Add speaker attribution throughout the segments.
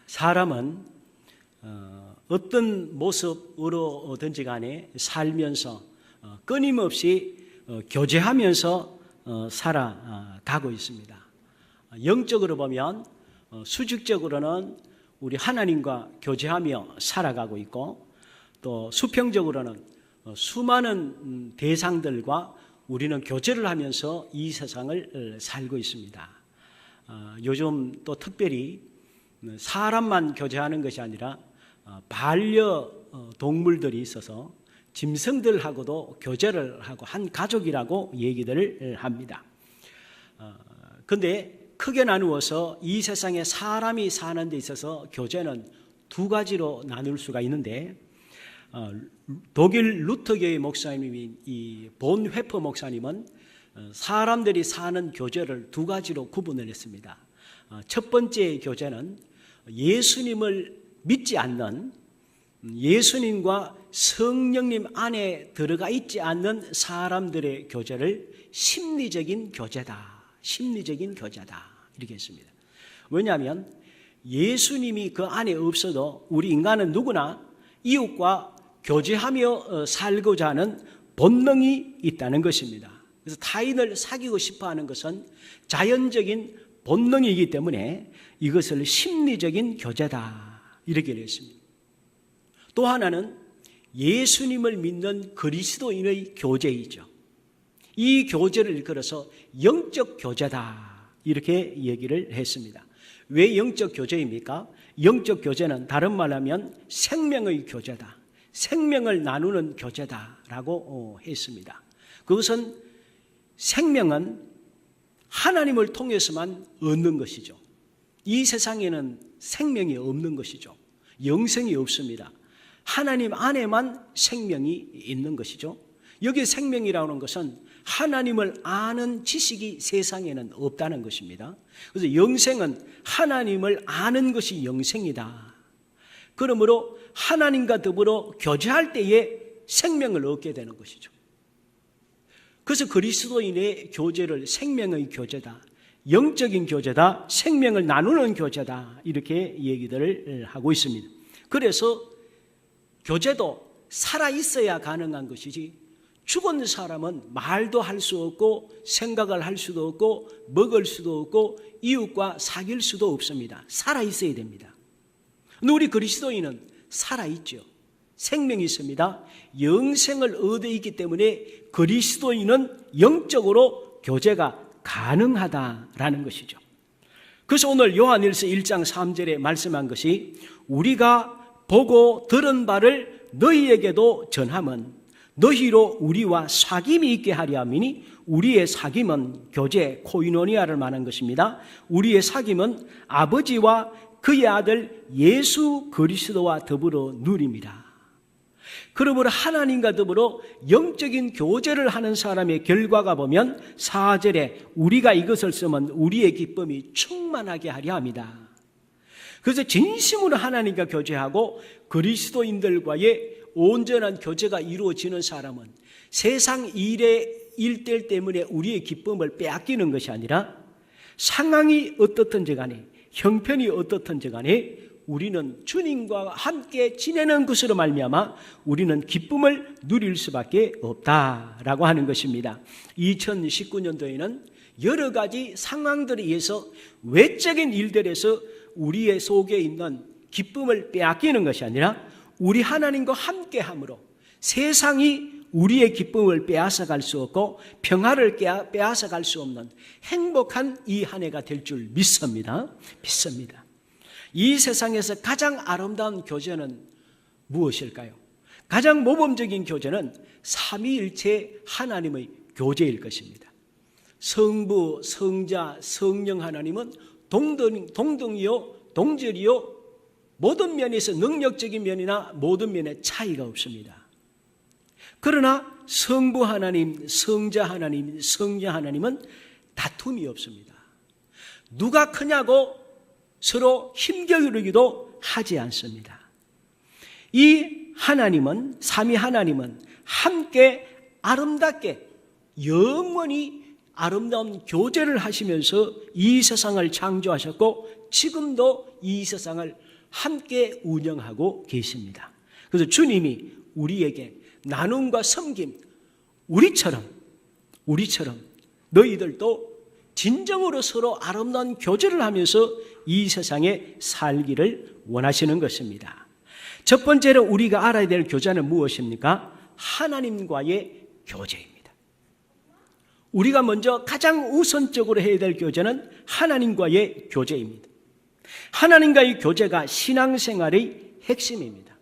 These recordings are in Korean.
Speaker 1: 사람은 어떤 모습으로든지 간에 살면서 끊임없이 교제하면서 살아가고 있습니다. 영적으로 보면 수직적으로는 우리 하나님과 교제하며 살아가고 있고, 또 수평적으로는 수많은 대상들과 우리는 교제를 하면서 이 세상을 살고 있습니다. 요즘 또 특별히 사람만 교제하는 것이 아니라 반려동물들이 있어서 짐승들하고도 교제를 하고 한 가족이라고 얘기들을 합니다. 그런데 크게 나누어서 이 세상에 사람이 사는 데 있어서 교제는 두 가지로 나눌 수가 있는데, 독일 루터교의 목사님인 이 본회퍼 목사님은 사람들이 사는 교제를 두 가지로 구분을 했습니다. 첫 번째 교제는 예수님을 믿지 않는, 예수님과 성령님 안에 들어가 있지 않는 사람들의 교제를 심리적인 교제다, 심리적인 교제다 이렇게 했습니다. 왜냐하면 예수님이 그 안에 없어도 우리 인간은 누구나 이웃과 교제하며 살고자 하는 본능이 있다는 것입니다. 그래서 타인을 사귀고 싶어하는 것은 자연적인 본능이기 때문에 이것을 심리적인 교제다 이렇게 했습니다. 또 하나는 예수님을 믿는 그리스도인의 교제이죠. 이 교제를 일컬어서 영적 교제다 이렇게 얘기를 했습니다. 왜 영적 교제입니까? 영적 교제는 다른 말로 하면 생명의 교제다, 생명을 나누는 교제다라고 했습니다. 그것은 생명은 하나님을 통해서만 얻는 것이죠. 이 세상에는 생명이 없는 것이죠. 영생이 없습니다. 하나님 안에만 생명이 있는 것이죠. 여기 생명이라는 것은 하나님을 아는 지식이 세상에는 없다는 것입니다. 그래서 영생은 하나님을 아는 것이 영생이다. 그러므로 하나님과 더불어 교제할 때에 생명을 얻게 되는 것이죠. 그래서 그리스도인의 교제를 생명의 교제다, 영적인 교제다, 생명을 나누는 교제다 이렇게 얘기들을 하고 있습니다. 그래서 교제도 살아있어야 가능한 것이지, 죽은 사람은 말도 할 수 없고 생각을 할 수도 없고 먹을 수도 없고 이웃과 사귈 수도 없습니다. 살아있어야 됩니다. 우리 그리스도인은 살아있죠. 생명이 있습니다. 영생을 얻어 있기 때문에 그리스도인은 영적으로 교제가 가능하다라는 것이죠. 그래서 오늘 요한일서 1장 3절에 말씀한 것이, 우리가 보고 들은 바를 너희에게도 전함은 너희로 우리와 사귐이 있게 하려 함이니, 우리의 사귐은 교제 코이노니아를 말한 것입니다. 우리의 사귐은 아버지와 그의 아들 예수 그리스도와 더불어 누립니다. 그러므로 하나님과 더불어 영적인 교제를 하는 사람의 결과가 보면 4절에 우리가 이것을 쓰면 우리의 기쁨이 충만하게 하려 합니다. 그래서 진심으로 하나님과 교제하고 그리스도인들과의 온전한 교제가 이루어지는 사람은 세상 일들 때문에 우리의 기쁨을 빼앗기는 것이 아니라, 상황이 어떻든지 간에 형편이 어떻든지 간에 우리는 주님과 함께 지내는 것으로 말미암아 우리는 기쁨을 누릴 수밖에 없다라고 하는 것입니다. 2019년도에는 여러 가지 상황들에 의해서 외적인 일들에서 우리의 속에 있는 기쁨을 빼앗기는 것이 아니라, 우리 하나님과 함께함으로 세상이 우리의 기쁨을 빼앗아갈 수 없고 평화를 빼앗아갈 수 없는 행복한 이 한 해가 될 줄 믿습니다. 이 세상에서 가장 아름다운 교제는 무엇일까요? 가장 모범적인 교제는 삼위일체 하나님의 교제일 것입니다. 성부, 성자, 성령 하나님은 동등이요 동절이요, 모든 면에서 능력적인 면이나 모든 면에 차이가 없습니다. 그러나 성부 하나님, 성자 하나님, 성령 하나님은 다툼이 없습니다. 누가 크냐고 서로 힘겨루기도 하지 않습니다. 이 하나님은, 삼위 하나님은 함께 아름답게 영원히 아름다운 교제를 하시면서 이 세상을 창조하셨고, 지금도 이 세상을 함께 운영하고 계십니다. 그래서 주님이 우리에게 나눔과 섬김, 우리처럼 너희들도 진정으로 서로 아름다운 교제를 하면서 이 세상에 살기를 원하시는 것입니다. 첫 번째로 우리가 알아야 될 교제는 무엇입니까? 하나님과의 교제입니다. 우리가 먼저 가장 우선적으로 해야 될 교제는 하나님과의 교제입니다. 하나님과의 교제가 신앙생활의 핵심입니다.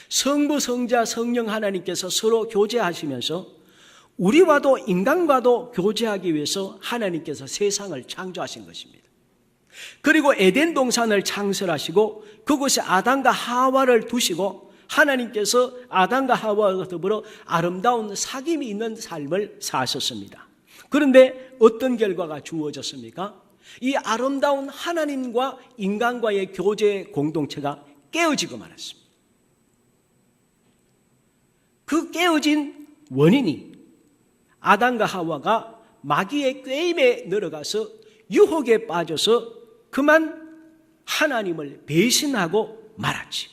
Speaker 1: 성부, 성자, 성령 하나님께서 서로 교제하시면서 우리와도 인간과도 교제하기 위해서 하나님께서 세상을 창조하신 것입니다. 그리고 에덴 동산을 창설하시고 그곳에 아담과 하와를 두시고 하나님께서 아담과 하와와 더불어 아름다운 사귐이 있는 삶을 사셨습니다. 그런데 어떤 결과가 주어졌습니까? 이 아름다운 하나님과 인간과의 교제 공동체가 깨어지고 말았습니다. 그 깨어진 원인이 아담과 하와가 마귀의 꾀임에 늘어가서 유혹에 빠져서 그만 하나님을 배신하고 말았지.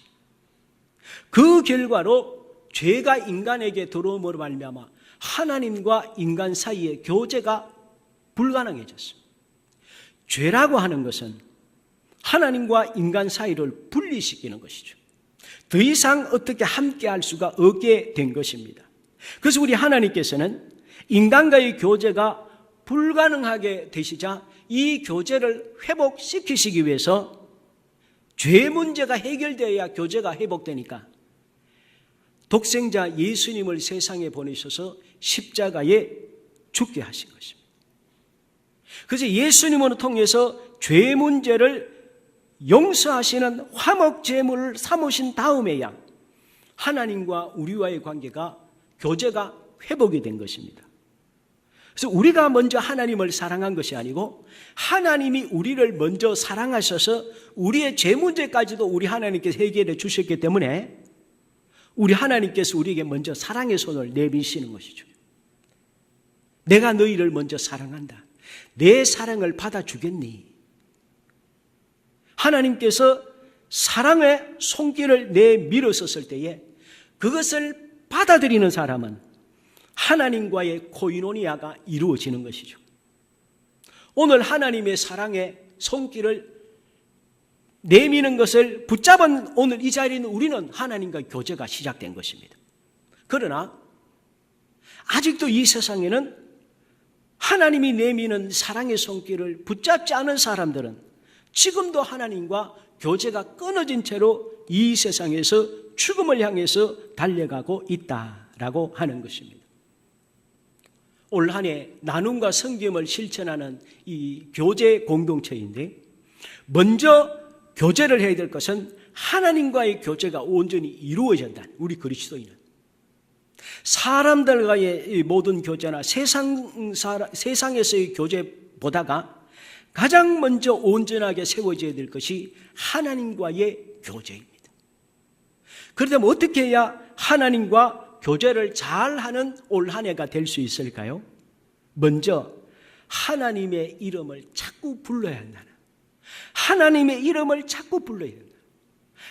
Speaker 1: 그 결과로 죄가 인간에게 들어옴으로 말미암아 하나님과 인간 사이의 교제가 불가능해졌습니다. 죄라고 하는 것은 하나님과 인간 사이를 분리시키는 것이죠. 더 이상 어떻게 함께할 수가 없게 된 것입니다. 그래서 우리 하나님께서는 인간과의 교제가 불가능하게 되시자 이 교제를 회복시키시기 위해서 죄 문제가 해결되어야 교제가 회복되니까 독생자 예수님을 세상에 보내셔서 십자가에 죽게 하신 것입니다. 그래서 예수님을 통해서 죄 문제를 용서하시는 화목제물을 삼으신 다음에야 하나님과 우리와의 관계가 교제가 회복이 된 것입니다. 그래서 우리가 먼저 하나님을 사랑한 것이 아니고 하나님이 우리를 먼저 사랑하셔서 우리의 죄 문제까지도 우리 하나님께서 해결해 주셨기 때문에 우리 하나님께서 우리에게 먼저 사랑의 손을 내미시는 것이죠. 내가 너희를 먼저 사랑한다. 내 사랑을 받아주겠니? 하나님께서 사랑의 손길을 내밀었었을 때에 그것을 받아들이는 사람은 하나님과의 코이노니아가 이루어지는 것이죠. 오늘 하나님의 사랑의 손길을 내미는 것을 붙잡은 오늘 이 자리에 있는 우리는 하나님과 교제가 시작된 것입니다. 그러나 아직도 이 세상에는 하나님이 내미는 사랑의 손길을 붙잡지 않은 사람들은 지금도 하나님과 교제가 끊어진 채로 이 세상에서 죽음을 향해서 달려가고 있다라고 하는 것입니다. 올 한 해 나눔과 섬김을 실천하는 이 교제 공동체인데 먼저 교제를 해야 될 것은 하나님과의 교제가 온전히 이루어진다. 우리 그리스도인은 사람들과의 모든 교제나 세상에서의 교제보다가 가장 먼저 온전하게 세워져야 될 것이 하나님과의 교제입니다. 그렇다면 어떻게 해야 하나님과 교제를 잘하는 올 한 해가 될 수 있을까요? 먼저 하나님의 이름을 자꾸 불러야 한다는, 하나님의 이름을 자꾸 불러야 한다.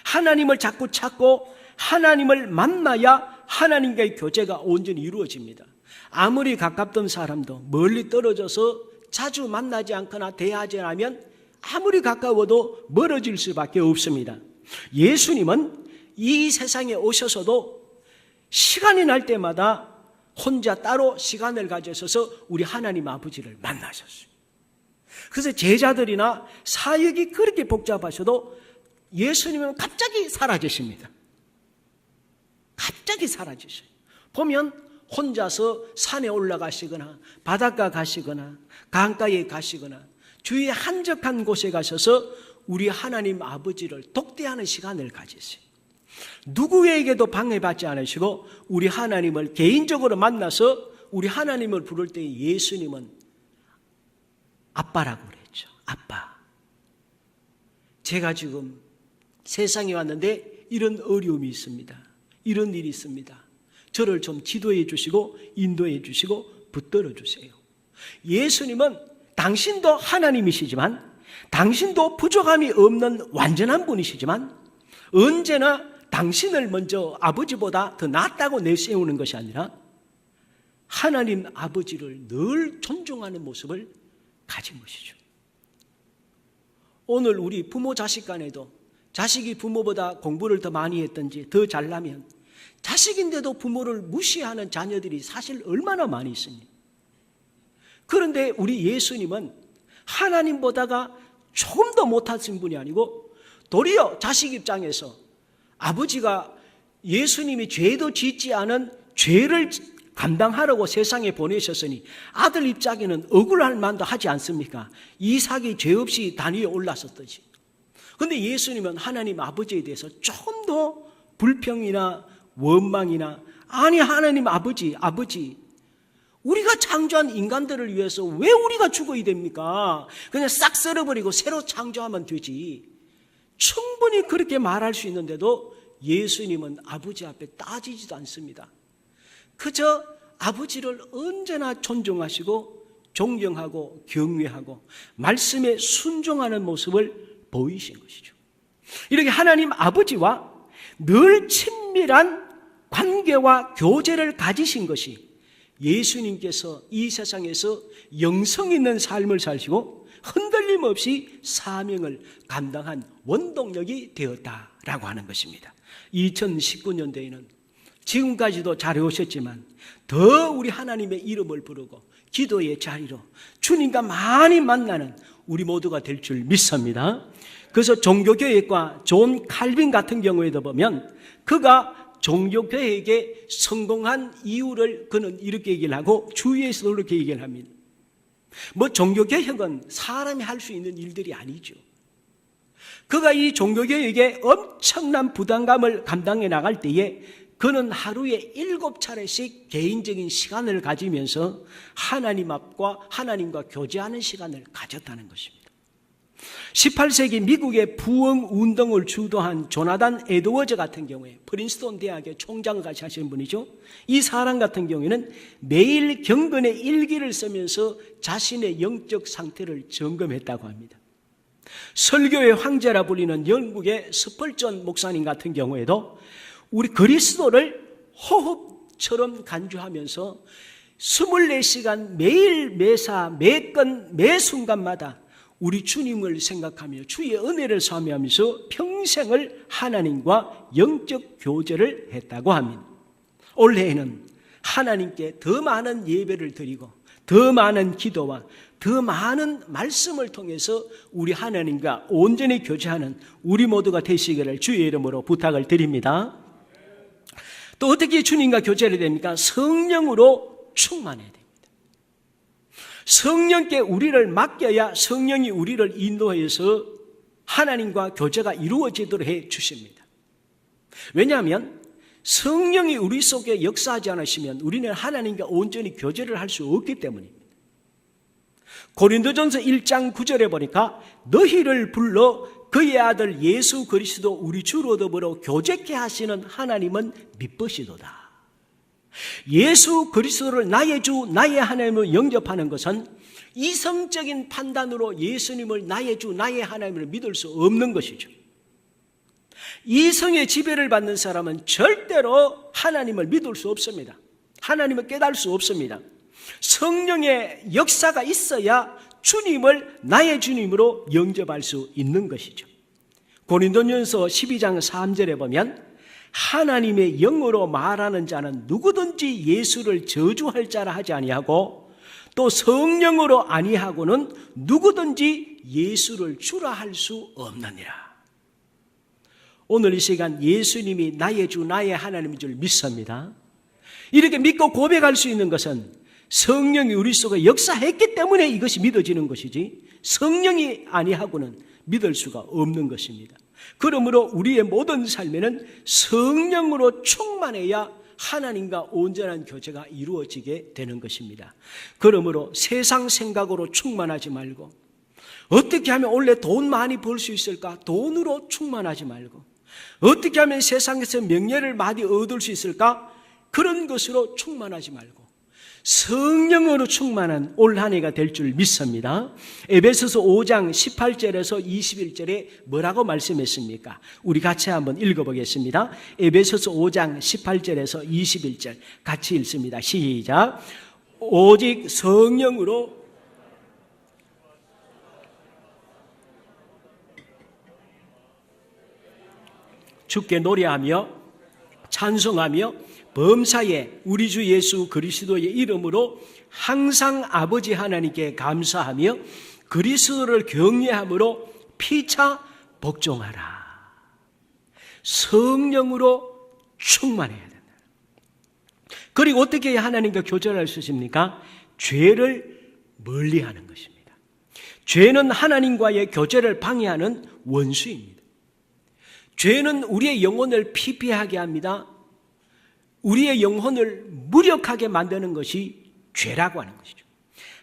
Speaker 1: 하나님을 자꾸 찾고 하나님을 만나야 하나님과의 교제가 온전히 이루어집니다. 아무리 가깝던 사람도 멀리 떨어져서 자주 만나지 않거나 대하지 않으면 아무리 가까워도 멀어질 수밖에 없습니다. 예수님은 이 세상에 오셔서도 시간이 날 때마다 혼자 따로 시간을 가져서 우리 하나님 아버지를 만나셨어요. 그래서 제자들이나 사역이 그렇게 복잡하셔도 예수님은 갑자기 사라지십니다. 갑자기 사라지셔요. 보면 혼자서 산에 올라가시거나 바닷가 가시거나 강가에 가시거나 주위의 한적한 곳에 가셔서 우리 하나님 아버지를 독대하는 시간을 가지세요. 누구에게도 방해받지 않으시고 우리 하나님을 개인적으로 만나서 우리 하나님을 부를 때 예수님은 아빠라고 그랬죠. 아빠. 제가 지금 세상에 왔는데 이런 어려움이 있습니다. 이런 일이 있습니다. 저를 좀 지도해 주시고 인도해 주시고 붙들어 주세요. 예수님은 당신도 하나님이시지만 당신도 부족함이 없는 완전한 분이시지만 언제나 당신을 먼저 아버지보다 더 낫다고 내세우는 것이 아니라 하나님 아버지를 늘 존중하는 모습을 가진 것이죠. 오늘 우리 부모 자식 간에도 자식이 부모보다 공부를 더 많이 했든지 더 잘나면 자식인데도 부모를 무시하는 자녀들이 사실 얼마나 많이 있습니까? 그런데 우리 예수님은 하나님보다가 조금 더 못하신 분이 아니고 도리어 자식 입장에서 아버지가 예수님이 죄도 짓지 않은 죄를 감당하려고 세상에 보내셨으니 아들 입장에는 억울할 만도 하지 않습니까? 이삭이 죄 없이 단 위에 올랐었듯이. 그런데 예수님은 하나님 아버지에 대해서 조금 더 불평이나 원망이나 아니 하나님 아버지 우리가 창조한 인간들을 위해서 왜 우리가 죽어야 됩니까? 그냥 싹 썰어버리고 새로 창조하면 되지. 충분히 그렇게 말할 수 있는데도 예수님은 아버지 앞에 따지지도 않습니다. 그저 아버지를 언제나 존중하시고 존경하고 경외하고 말씀에 순종하는 모습을 보이신 것이죠. 이렇게 하나님 아버지와 늘 친밀한 관계와 교제를 가지신 것이 예수님께서 이 세상에서 영성 있는 삶을 사시고 흔들림 없이 사명을 감당한 원동력이 되었다라고 하는 것입니다. 2019년도에는 지금까지도 잘해오셨지만 더 우리 하나님의 이름을 부르고 기도의 자리로 주님과 많이 만나는 우리 모두가 될 줄 믿습니다. 그래서 종교개혁과 존 칼빈 같은 경우에도 보면 그가 종교개혁에 성공한 이유를 그는 이렇게 얘기를 하고 주위에서도 그렇게 얘기를 합니다. 종교개혁은 사람이 할 수 있는 일들이 아니죠. 그가 이 종교개혁에 엄청난 부담감을 감당해 나갈 때에 그는 하루에 7차례씩 개인적인 시간을 가지면서 하나님과 교제하는 시간을 가졌다는 것입니다. 18세기 미국의 부흥 운동을 주도한 조나단 에드워즈 같은 경우에 프린스턴 대학의 총장을 같이 하시는 분이죠. 이 사람 같은 경우에는 매일 경건의 일기를 쓰면서 자신의 영적 상태를 점검했다고 합니다. 설교의 황제라 불리는 영국의 스펄전 목사님 같은 경우에도 우리 그리스도를 호흡처럼 간주하면서 24시간 매일 매사 매건 매 순간마다 우리 주님을 생각하며 주의 은혜를 사모하면서 평생을 하나님과 영적 교제를 했다고 합니다. 올해에는 하나님께 더 많은 예배를 드리고 더 많은 기도와 더 많은 말씀을 통해서 우리 하나님과 온전히 교제하는 우리 모두가 되시기를 주의 이름으로 부탁을 드립니다. 또 어떻게 주님과 교제를 됩니까? 성령으로 충만해야 됩니다. 성령께 우리를 맡겨야 성령이 우리를 인도해서 하나님과 교제가 이루어지도록 해 주십니다. 왜냐하면 성령이 우리 속에 역사하지 않으시면 우리는 하나님과 온전히 교제를 할 수 없기 때문입니다. 고린도전서 1장 9절에 보니까 너희를 불러 그의 아들 예수 그리스도 우리 주로 더불어 교제케 하시는 하나님은 미쁘시도다. 예수 그리스도를 나의 주 나의 하나님을 영접하는 것은 이성적인 판단으로 예수님을 나의 주 나의 하나님을 믿을 수 없는 것이죠. 이성의 지배를 받는 사람은 절대로 하나님을 믿을 수 없습니다. 하나님을 깨달을 수 없습니다. 성령의 역사가 있어야 주님을 나의 주님으로 영접할 수 있는 것이죠. 고린도전서 12장 3절에 보면 하나님의 영으로 말하는 자는 누구든지 예수를 저주할 자라 하지 아니하고 또 성령으로 아니하고는 누구든지 예수를 주라 할 수 없느니라. 오늘 이 시간 예수님이 나의 주 나의 하나님인 줄 믿습니다. 이렇게 믿고 고백할 수 있는 것은 성령이 우리 속에 역사했기 때문에 이것이 믿어지는 것이지 성령이 아니하고는 믿을 수가 없는 것입니다. 그러므로 우리의 모든 삶에는 성령으로 충만해야 하나님과 온전한 교제가 이루어지게 되는 것입니다. 그러므로 세상 생각으로 충만하지 말고 어떻게 하면 원래 돈 많이 벌 수 있을까? 돈으로 충만하지 말고 어떻게 하면 세상에서 명예를 많이 얻을 수 있을까? 그런 것으로 충만하지 말고 성령으로 충만한 올 한 해가 될 줄 믿습니다. 에베소서 5장 18절에서 21절에 뭐라고 말씀했습니까? 우리 같이 한번 읽어보겠습니다. 에베소서 5장 18절에서 21절 같이 읽습니다. 시작. 오직 성령으로 주께 노래하며 찬송하며 범사에 우리 주 예수 그리스도의 이름으로 항상 아버지 하나님께 감사하며 그리스도를 경외함으로 피차 복종하라. 성령으로 충만해야 된다. 그리고 어떻게 해야 하나님과 교제할 수 있습니까? 죄를 멀리하는 것입니다. 죄는 하나님과의 교제를 방해하는 원수입니다. 죄는 우리의 영혼을 피폐하게 합니다. 우리의 영혼을 무력하게 만드는 것이 죄라고 하는 것이죠.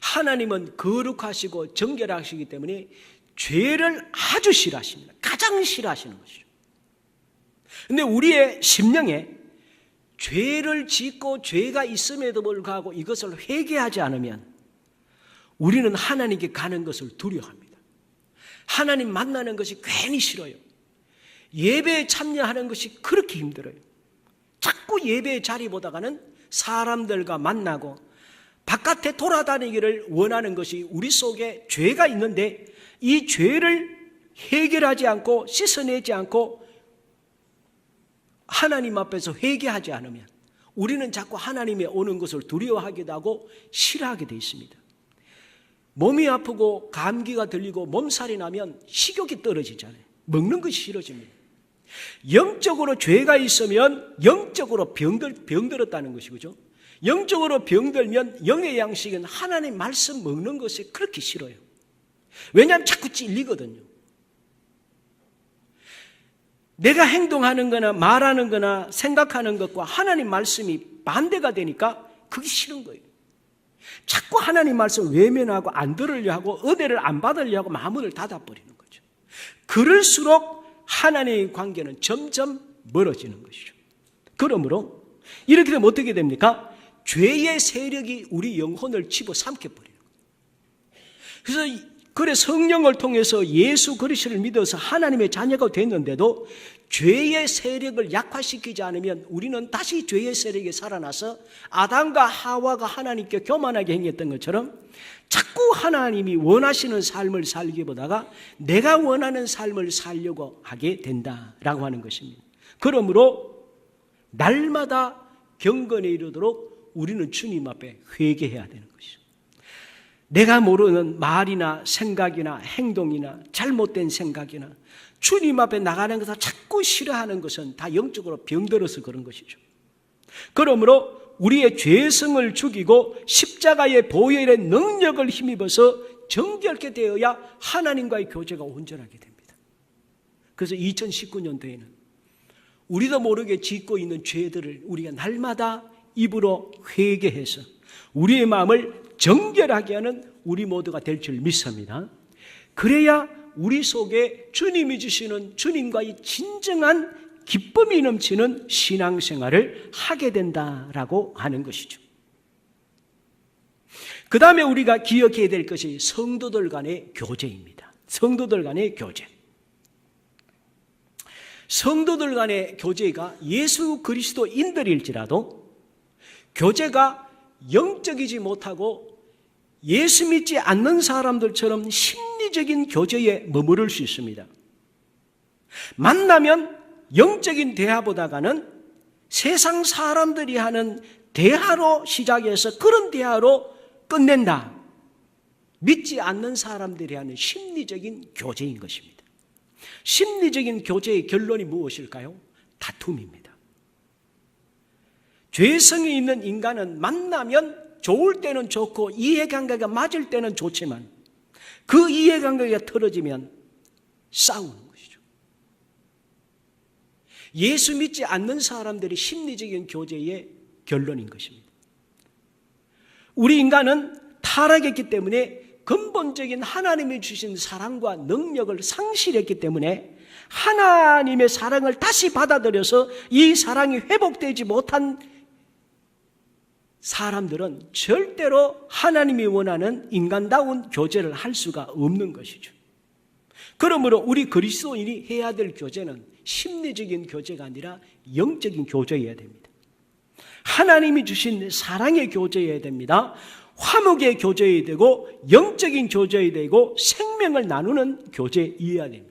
Speaker 1: 하나님은 거룩하시고 정결하시기 때문에 죄를 아주 싫어하십니다. 가장 싫어하시는 것이죠. 그런데 우리의 심령에 죄를 짓고 죄가 있음에도 불구하고 이것을 회개하지 않으면 우리는 하나님께 가는 것을 두려워합니다. 하나님 만나는 것이 괜히 싫어요. 예배에 참여하는 것이 그렇게 힘들어요. 자꾸 예배의 자리보다가는 사람들과 만나고 바깥에 돌아다니기를 원하는 것이 우리 속에 죄가 있는데 이 죄를 해결하지 않고 씻어내지 않고 하나님 앞에서 회개하지 않으면 우리는 자꾸 하나님의 오는 것을 두려워하기도 하고 싫어하게 되어 있습니다. 몸이 아프고 감기가 들리고 몸살이 나면 식욕이 떨어지잖아요. 먹는 것이 싫어집니다. 영적으로 죄가 있으면 영적으로 병들었다는 것이죠. 영적으로 병들면 영의 양식은 하나님 말씀 먹는 것이 그렇게 싫어요. 왜냐하면 자꾸 찔리거든요. 내가 행동하는 거나 말하는 거나 생각하는 것과 하나님 말씀이 반대가 되니까 그게 싫은 거예요. 자꾸 하나님 말씀 외면하고 안 들으려 하고 은혜를 안 받으려 하고 마음을 닫아버리는 거죠. 그럴수록 하나님의 관계는 점점 멀어지는 것이죠. 그러므로 이렇게 되면 어떻게 됩니까? 죄의 세력이 우리 영혼을 집어삼켜버리는 거예요. 그래서 성령을 통해서 예수 그리스도를 믿어서 하나님의 자녀가 됐는데도 죄의 세력을 약화시키지 않으면 우리는 다시 죄의 세력에 살아나서 아담과 하와가 하나님께 교만하게 행했던 것처럼 자꾸 하나님이 원하시는 삶을 살기보다가 내가 원하는 삶을 살려고 하게 된다라고 하는 것입니다. 그러므로 날마다 경건에 이르도록 우리는 주님 앞에 회개해야 되는 것이죠. 내가 모르는 말이나 생각이나 행동이나 잘못된 생각이나 주님 앞에 나가는 것을 자꾸 싫어하는 것은 다 영적으로 병들어서 그런 것이죠. 그러므로 우리의 죄성을 죽이고 십자가의 보혈의 능력을 힘입어서 정결케 되어야 하나님과의 교제가 온전하게 됩니다. 그래서 2019년도에는 우리도 모르게 짓고 있는 죄들을 우리가 날마다 입으로 회개해서 우리의 마음을 정결하게 하는 우리 모두가 될 줄 믿습니다. 그래야 우리 속에 주님이 주시는 주님과의 진정한 기쁨이 넘치는 신앙생활을 하게 된다라고 하는 것이죠. 그 다음에 우리가 기억해야 될 것이 성도들 간의 교제입니다. 성도들 간의 교제. 성도들 간의 교제가 예수 그리스도인들일지라도 교제가 영적이지 못하고 예수 믿지 않는 사람들처럼 심리적인 교제에 머무를 수 있습니다. 만나면 영적인 대화보다가는 세상 사람들이 하는 대화로 시작해서 그런 대화로 끝낸다. 믿지 않는 사람들이 하는 심리적인 교제인 것입니다. 심리적인 교제의 결론이 무엇일까요? 다툼입니다. 죄성이 있는 인간은 만나면 좋을 때는 좋고 이해관계가 맞을 때는 좋지만 그 이해관계가 틀어지면 싸우는 것이죠. 예수 믿지 않는 사람들이 심리적인 교제의 결론인 것입니다. 우리 인간은 타락했기 때문에 근본적인 하나님이 주신 사랑과 능력을 상실했기 때문에 하나님의 사랑을 다시 받아들여서 이 사랑이 회복되지 못한 사람들은 절대로 하나님이 원하는 인간다운 교제를 할 수가 없는 것이죠. 그러므로 우리 그리스도인이 해야 될 교제는 심리적인 교제가 아니라 영적인 교제여야 됩니다. 하나님이 주신 사랑의 교제여야 됩니다. 화목의 교제여야 되고 영적인 교제여야 되고 생명을 나누는 교제여야 됩니다.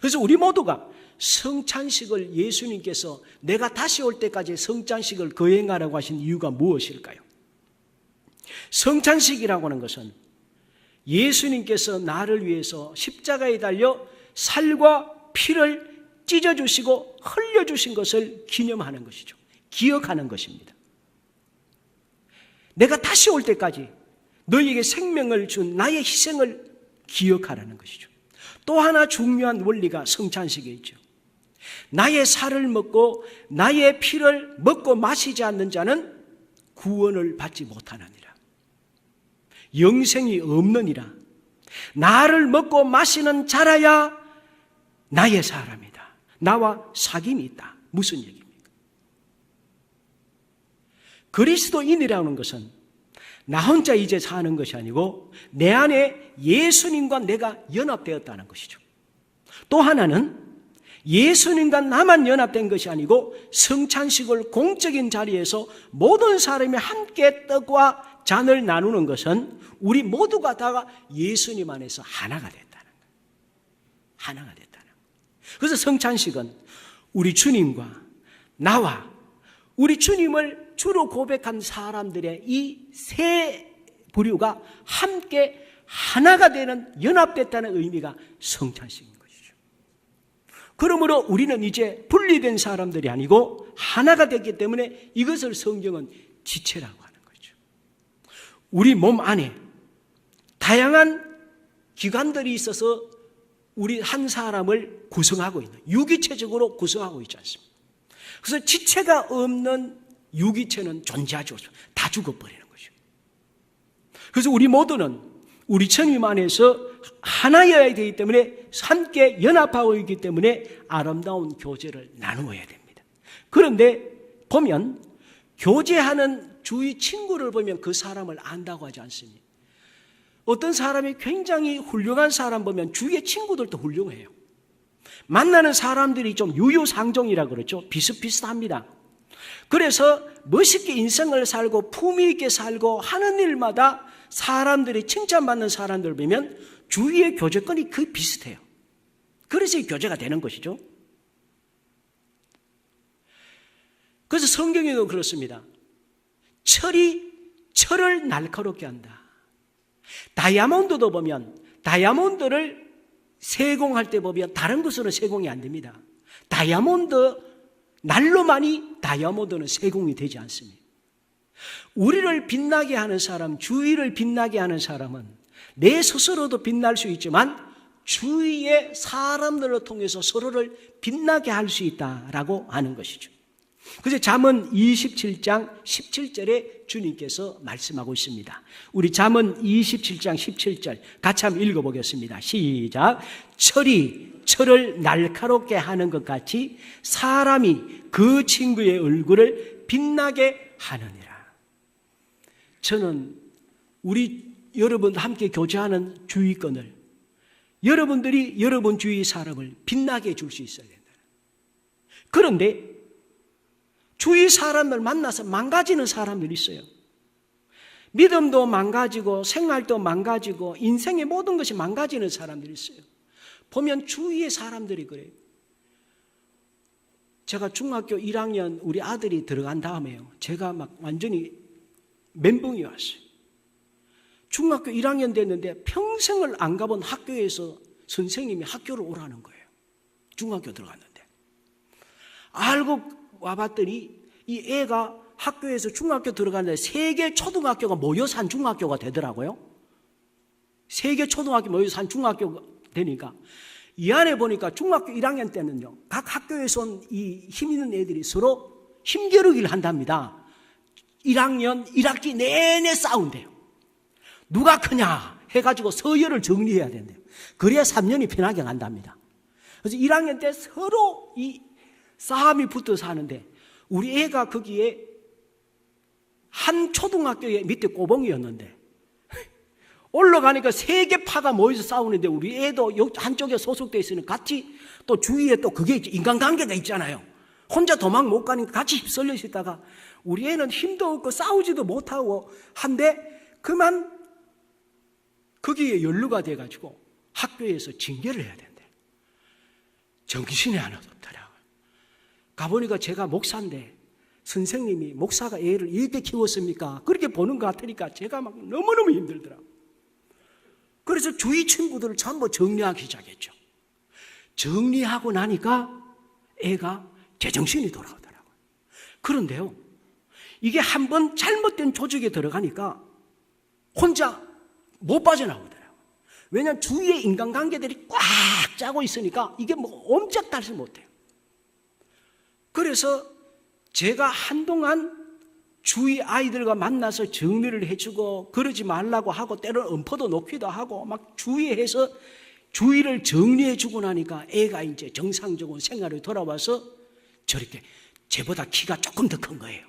Speaker 1: 그래서 우리 모두가 성찬식을 예수님께서 내가 다시 올 때까지 성찬식을 거행하라고 하신 이유가 무엇일까요? 성찬식이라고 하는 것은 예수님께서 나를 위해서 십자가에 달려 살과 피를 찢어주시고 흘려주신 것을 기념하는 것이죠. 기억하는 것입니다. 내가 다시 올 때까지 너희에게 생명을 준 나의 희생을 기억하라는 것이죠. 또 하나 중요한 원리가 성찬식에 있죠. 나의 살을 먹고 나의 피를 먹고 마시지 않는 자는 구원을 받지 못하느니라. 영생이 없느니라. 나를 먹고 마시는 자라야 나의 사람이다. 나와 사귐이 있다. 무슨 얘기입니까? 그리스도인이라는 것은 나 혼자 이제 사는 것이 아니고 내 안에 예수님과 내가 연합되었다는 것이죠. 또 하나는 예수님과 나만 연합된 것이 아니고 성찬식을 공적인 자리에서 모든 사람이 함께 떡과 잔을 나누는 것은 우리 모두가 다 예수님 안에서 하나가 됐다는 거예요. 하나가 됐다는 거예요. 그래서 성찬식은 우리 주님과 나와 우리 주님을 주로 고백한 사람들의 이 세 부류가 함께 하나가 되는 연합됐다는 의미가 성찬식입니다. 그러므로 우리는 이제 분리된 사람들이 아니고 하나가 됐기 때문에 이것을 성경은 지체라고 하는 거죠. 우리 몸 안에 다양한 기관들이 있어서 우리 한 사람을 구성하고 있는, 유기체적으로 구성하고 있지 않습니까? 그래서 지체가 없는 유기체는 존재하지 않죠. 다 죽어버리는 거죠. 그래서 우리 모두는 우리 주님 안에서 하나여야 되기 때문에 함께 연합하고 있기 때문에 아름다운 교제를 나누어야 됩니다. 그런데 보면 교제하는 주위 친구를 보면 그 사람을 안다고 하지 않습니까? 어떤 사람이 굉장히 훌륭한 사람 보면 주위의 친구들도 훌륭해요. 만나는 사람들이 좀 유유상종이라 그러죠. 비슷비슷합니다. 그래서 멋있게 인생을 살고 품위 있게 살고 하는 일마다 사람들이 칭찬받는 사람들 보면 주위의 교제권이 거의 비슷해요. 그래서 이 교제가 되는 것이죠. 그래서 성경에도 그렇습니다. 철을 날카롭게 한다. 다이아몬드도 보면 다이아몬드를 세공할 때 보면 다른 것으로는 세공이 안 됩니다. 다이아몬드 날로만이 다이아몬드는 세공이 되지 않습니다. 우리를 빛나게 하는 사람, 주위를 빛나게 하는 사람은 내 스스로도 빛날 수 있지만 주위의 사람들을 통해서 서로를 빛나게 할 수 있다라고 하는 것이죠. 그래서 잠언 27장 17절에 주님께서 말씀하고 있습니다. 우리 잠언 27장 17절 같이 한번 읽어보겠습니다. 시작. 철을 날카롭게 하는 것 같이 사람이 그 친구의 얼굴을 빛나게 하느니라. 저는 우리 여러분 함께 교제하는 주위권을 여러분들이 여러분 주위 사람을 빛나게 해줄 수 있어야 된다. 그런데 주위 사람을 만나서 망가지는 사람들이 있어요. 믿음도 망가지고 생활도 망가지고 인생의 모든 것이 망가지는 사람들이 있어요. 보면 주위의 사람들이 그래요. 제가 중학교 1학년 우리 아들이 들어간 다음에요. 제가 막 완전히 멘붕이 왔어요. 중학교 1학년 됐는데 평생을 안 가본 학교에서 선생님이 학교를 오라는 거예요. 중학교 들어갔는데. 알고 와봤더니 이 애가 학교에서 중학교 들어갔는데 3개 초등학교가 모여서 한 중학교가 되더라고요. 3개 초등학교 모여서 한 중학교가 되니까 이 안에 보니까 중학교 1학년 때는요. 각 학교에서 온 이 힘 있는 애들이 서로 힘겨루기를 한답니다. 1학년 1학기 내내 싸운대요. 누가 크냐 해가지고 서열을 정리해야 된대요. 그래야 3년이 편하게 간답니다. 그래서 1학년 때 서로 이 싸움이 붙어서 하는데 우리 애가 거기에 한 초등학교의 밑에 꼬봉이었는데 올라가니까 3개 파가 모여서 싸우는데 우리 애도 한쪽에 소속되어 있으니 같이 또 주위에 또 그게 인간관계가 있잖아요. 혼자 도망 못 가니까 같이 휩쓸려 있다가 우리 애는 힘도 없고 싸우지도 못하고 한데 그만 거기에 연루가 돼가지고 학교에서 징계를 해야 된대. 정신이 하나도 없더라고요. 가보니까 제가 목사인데 선생님이 목사가 애를 이렇게 키웠습니까? 그렇게 보는 것 같으니까 제가 막 너무너무 힘들더라고요. 그래서 주위 친구들을 전부 정리하기 시작했죠. 정리하고 나니까 애가 제정신이 돌아오더라고요. 그런데요, 이게 한번 잘못된 조직에 들어가니까 혼자 못 빠져나오더라고요. 왜냐하면 주위에 인간관계들이 꽉 짜고 있으니까 이게 뭐 옴짝달싹 못해요. 그래서 제가 한동안 주위 아이들과 만나서 정리를 해주고 그러지 말라고 하고 때로는 엄포도 놓기도 하고 막 주의해서 주위를 정리해주고 나니까 애가 이제 정상적인 생활을 돌아와서 저렇게 제보다 키가 조금 더 큰 거예요.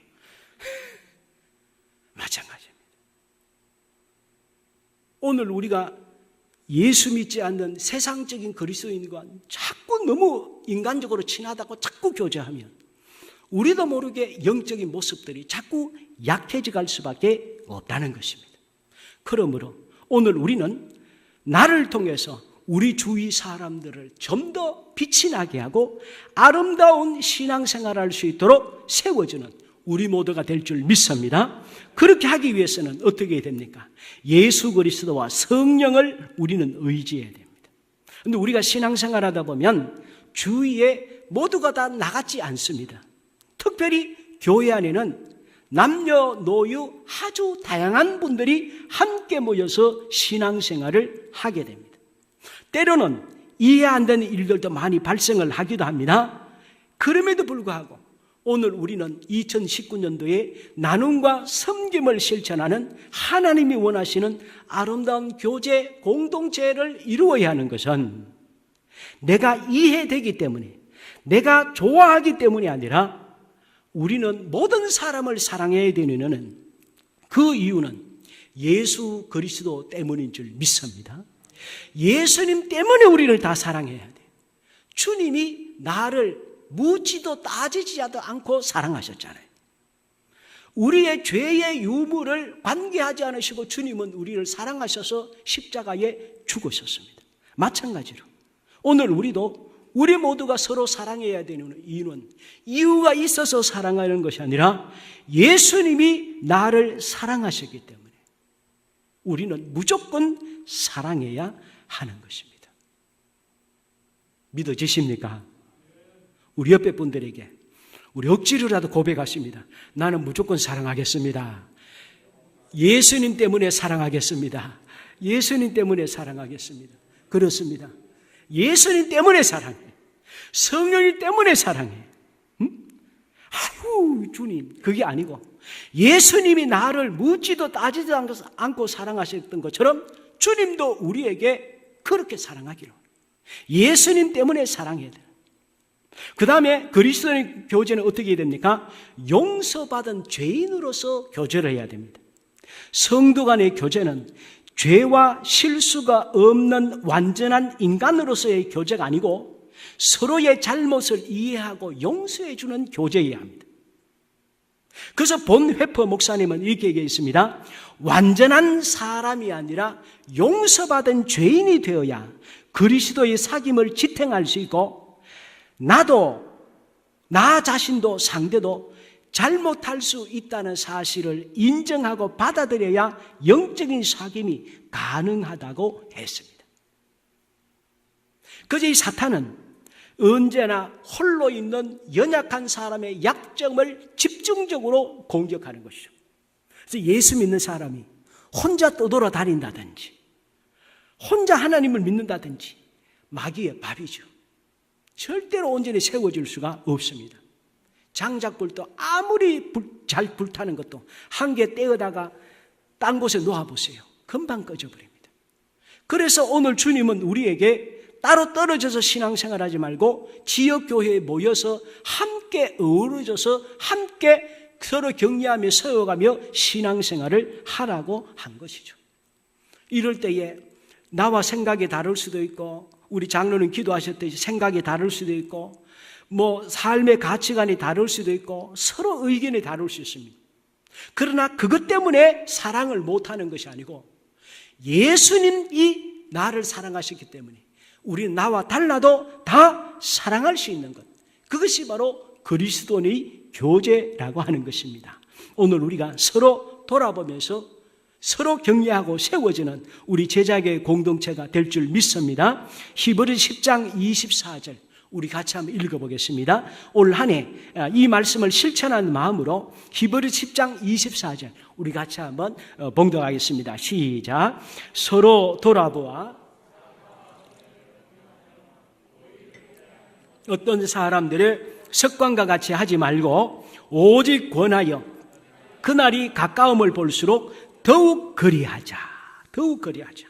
Speaker 1: 마찬가지입니다. 오늘 우리가 예수 믿지 않는 세상적인 그리스도인과 자꾸 너무 인간적으로 친하다고 자꾸 교제하면 우리도 모르게 영적인 모습들이 자꾸 약해져 갈 수밖에 없다는 것입니다. 그러므로 오늘 우리는 나를 통해서 우리 주위 사람들을 좀 더 빛이 나게 하고 아름다운 신앙생활을 할 수 있도록 세워주는 우리 모두가 될 줄 믿습니다. 그렇게 하기 위해서는 어떻게 해야 됩니까? 예수 그리스도와 성령을 우리는 의지해야 됩니다. 그런데 우리가 신앙생활하다 보면 주위에 모두가 다 나같지 않습니다. 특별히 교회 안에는 남녀노유 아주 다양한 분들이 함께 모여서 신앙생활을 하게 됩니다. 때로는 이해 안 되는 일들도 많이 발생을 하기도 합니다. 그럼에도 불구하고 오늘 우리는 2019년도에 나눔과 섬김을 실천하는 하나님이 원하시는 아름다운 교제, 공동체를 이루어야 하는 것은 내가 이해되기 때문에, 내가 좋아하기 때문이 아니라 우리는 모든 사람을 사랑해야 되는 그 이유는 예수 그리스도 때문인 줄 믿습니다. 예수님 때문에 우리를 다 사랑해야 돼요. 주님이 나를 묻지도 따지지도 않고 사랑하셨잖아요. 우리의 죄의 유무를 관계하지 않으시고 주님은 우리를 사랑하셔서 십자가에 죽으셨습니다. 마찬가지로 오늘 우리도 우리 모두가 서로 사랑해야 되는 이유는 이유가 있어서 사랑하는 것이 아니라 예수님이 나를 사랑하셨기 때문에 우리는 무조건 사랑해야 하는 것입니다. 믿어지십니까? 우리 옆에 분들에게 우리 억지로라도 고백하십니다. 나는 무조건 사랑하겠습니다. 예수님 때문에 사랑하겠습니다. 예수님 때문에 사랑하겠습니다. 그렇습니다. 예수님 때문에 사랑해. 성령님 때문에 사랑해. 아유 주님, 그게 아니고 예수님이 나를 묻지도 따지도 않고 사랑하셨던 것처럼 주님도 우리에게 그렇게 사랑하기로. 예수님 때문에 사랑해야 돼요. 그 다음에 그리스도인 교제는 어떻게 해야 됩니까? 용서받은 죄인으로서 교제를 해야 됩니다. 성도 간의 교제는 죄와 실수가 없는 완전한 인간으로서의 교제가 아니고 서로의 잘못을 이해하고 용서해 주는 교제여야 합니다. 그래서 본 회퍼 목사님은 이렇게 얘기했습니다. 완전한 사람이 아니라 용서받은 죄인이 되어야 그리스도의 사귐을 지탱할 수 있고 나도 나 자신도 상대도 잘못할 수 있다는 사실을 인정하고 받아들여야 영적인 사귐이 가능하다고 했습니다. 그래서 이 사탄은 언제나 홀로 있는 연약한 사람의 약점을 집중적으로 공격하는 것이죠. 그래서 예수 믿는 사람이 혼자 떠돌아다닌다든지 혼자 하나님을 믿는다든지 마귀의 밥이죠. 절대로 온전히 세워질 수가 없습니다. 장작불도 아무리 잘 불타는 것도 한 개 떼어다가 딴 곳에 놓아보세요. 금방 꺼져버립니다. 그래서 오늘 주님은 우리에게 따로 떨어져서 신앙생활하지 말고 지역교회에 모여서 함께 어우러져서 함께 서로 격려하며 세워가며 신앙생활을 하라고 한 것이죠. 이럴 때에 나와 생각이 다를 수도 있고, 우리 장로는 기도하셨듯이 생각이 다를 수도 있고, 삶의 가치관이 다를 수도 있고, 서로 의견이 다를 수 있습니다. 그러나 그것 때문에 사랑을 못하는 것이 아니고, 예수님이 나를 사랑하셨기 때문에 우리는 나와 달라도 다 사랑할 수 있는 것, 그것이 바로 그리스도인의 교제라고 하는 것입니다. 오늘 우리가 서로 돌아보면서 서로 격려하고 세워지는 우리 제자교회 공동체가 될 줄 믿습니다. 히브리서 10장 24절 우리 같이 한번 읽어보겠습니다. 올 한 해 이 말씀을 실천하는 마음으로 히브리서 10장 24절 우리 같이 한번 봉독하겠습니다. 시작. 서로 돌아보아 어떤 사람들의 습관과 같이 하지 말고 오직 권하여 그날이 가까움을 볼수록 더욱 그리하자. 더욱 그리하자.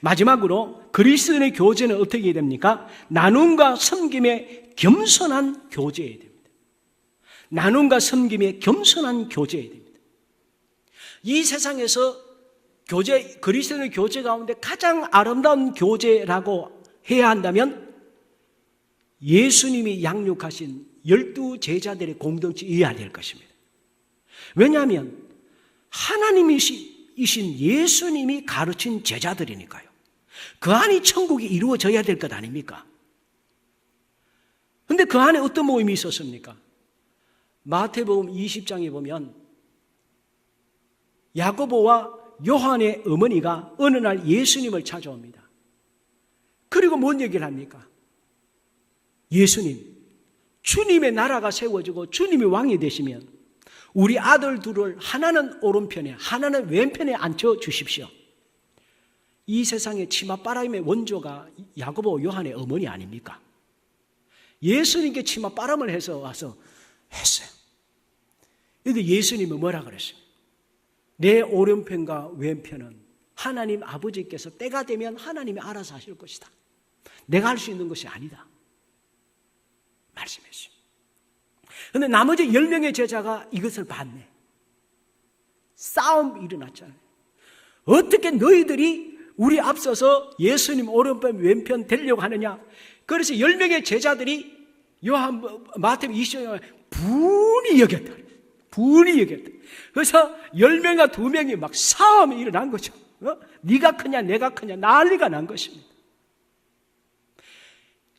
Speaker 1: 마지막으로 그리스도인의 교제는 어떻게 됩니까? 나눔과 섬김의 겸손한 교제여야 됩니다. 나눔과 섬김의 겸손한 교제여야 됩니다. 이 세상에서 그리스도인의 교제 가운데 가장 아름다운 교제라고 해야 한다면 예수님이 양육하신 12 제자들의 공동체여야 될 것입니다. 왜냐하면 하나님이신 예수님이 가르친 제자들이니까요. 그 안이 천국이 이루어져야 될 것 아닙니까? 그런데 그 안에 어떤 모임이 있었습니까? 마태복음 20장에 보면 야고보와 요한의 어머니가 어느 날 예수님을 찾아옵니다. 그리고 뭔 얘기를 합니까? 예수님, 주님의 나라가 세워지고 주님이 왕이 되시면 우리 아들 둘을 하나는 오른편에 하나는 왼편에 앉혀주십시오. 이 세상의 치맛바람의 원조가 야고보 요한의 어머니 아닙니까? 예수님께 치맛바람을 해서 와서 했어요. 그런데 예수님은 뭐라 그랬어요? 내 오른편과 왼편은 하나님 아버지께서 때가 되면 하나님이 알아서 하실 것이다. 내가 할 수 있는 것이 아니다 말씀했어요. 그런데 나머지 10명의 제자가 이것을 봤네. 싸움이 일어났잖아요. 어떻게 너희들이 우리 앞서서 예수님 오른편 왼편 되려고 하느냐. 그래서 10명의 제자들이 마태복음 20장에 분이 여겼다. 분이 여겼다. 그래서 10명과 2명이 막 싸움이 일어난 거죠. 네가 크냐 내가 크냐 난리가 난 것입니다.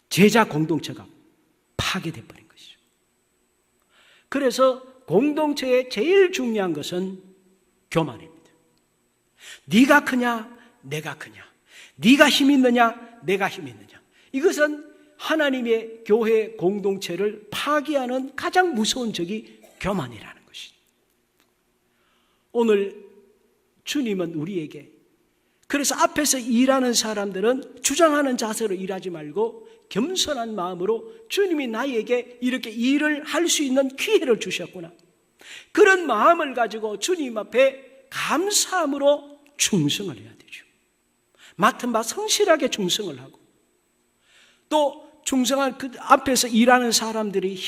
Speaker 1: 제자 공동체가 파괴돼 버린 것이죠. 그래서 공동체의 제일 중요한 것은 교만입니다. 네가 크냐 내가 크냐, 네가 힘 있느냐 내가 힘 있느냐, 이것은 하나님의 교회 공동체를 파괴하는 가장 무서운 적이 교만이라는 것이죠. 오늘 주님은 우리에게, 그래서 앞에서 일하는 사람들은 주장하는 자세로 일하지 말고 겸손한 마음으로 주님이 나에게 이렇게 일을 할 수 있는 기회를 주셨구나, 그런 마음을 가지고 주님 앞에 감사함으로 충성을 해야 되죠. 맡은 바 성실하게 충성을 하고, 또 충성한 그 앞에서 일하는 사람들이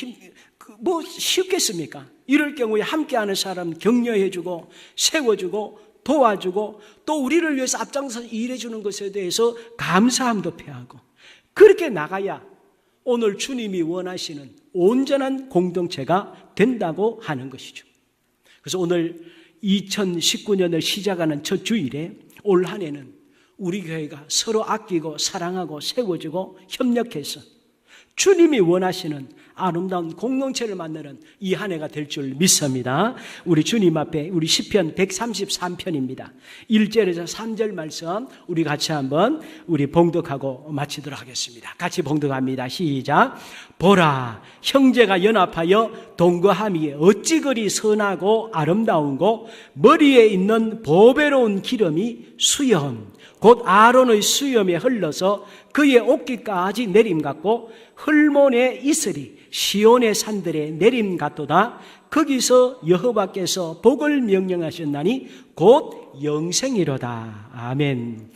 Speaker 1: 뭐 쉽겠습니까? 이럴 경우에 함께하는 사람 격려해주고 세워주고 도와주고 또 우리를 위해서 앞장서서 일해주는 것에 대해서 감사함도 표하고, 그렇게 나가야 오늘 주님이 원하시는 온전한 공동체가 된다고 하는 것이죠. 그래서 오늘 2019년을 시작하는 첫 주일에 올 한 해는 우리 교회가 서로 아끼고 사랑하고 세워주고 협력해서 주님이 원하시는 아름다운 공동체를 만드는 이 한 해가 될 줄 믿습니다. 우리 주님 앞에 우리 시편 133편입니다. 1절에서 3절 말씀 우리 같이 한번 우리 봉독하고 마치도록 하겠습니다. 같이 봉독합니다. 시작. 보라, 형제가 연합하여 동거함이 어찌 그리 선하고 아름다운고, 머리에 있는 보배로운 기름이 수염 곧 아론의 수염에 흘러서 그의 옷깃까지 내림 같고, 헐몬의 이슬이 시온의 산들에 내림 같도다. 거기서 여호와께서 복을 명령하셨나니 곧 영생이로다. 아멘.